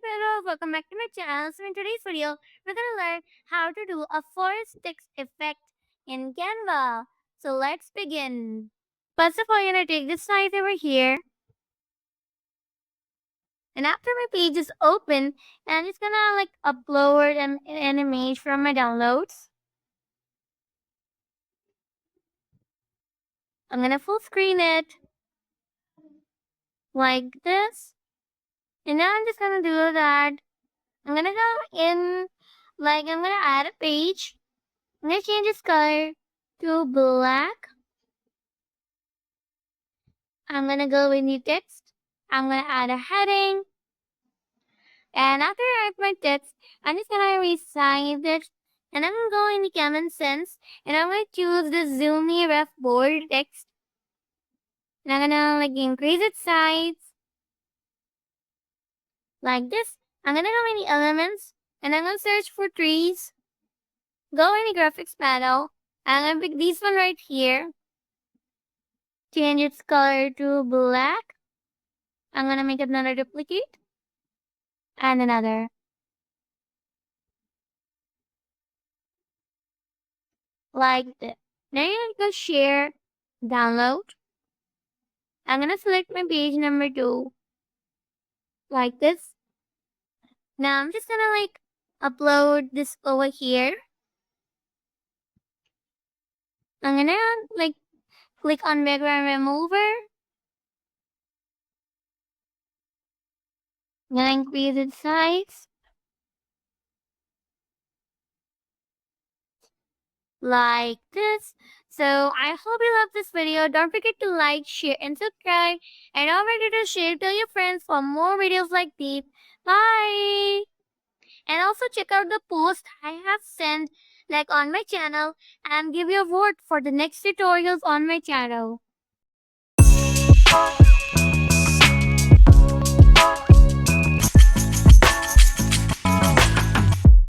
people, welcome back to my channel. So in today's video, we're gonna learn how to do a forest text effect in Canva. So let's begin. First of all, you're gonna take this size over here, and after my page is open, I'm just gonna upload an image from my downloads. I'm gonna full screen it like this, and now I'm just gonna do that. I'm gonna go in, I'm gonna add a page. I'm gonna change its color to black. I'm gonna go with new text. I'm gonna add a heading. And after I add my text, I'm just gonna resize it. And I'm gonna go in the common sense. And I'm gonna choose the zoomy rough bold text. And I'm gonna increase its size. Like this. I'm gonna go in the elements. And I'm gonna search for trees. Go in the graphics panel. I'm gonna pick this one right here. Change its color to black. I'm gonna make another duplicate. And another. Like this. Now you can go share, download. I'm gonna select my page number 2. Like this. Now I'm just gonna upload this over here. I'm gonna click on background remover. I'm gonna increase its size. Like this. So I hope you love this video. Don't forget to like, share, and subscribe. And don't forget to share to your friends for more videos like these. Bye! And also check out the post I have sent on my channel and give your vote for the next tutorials on my channel.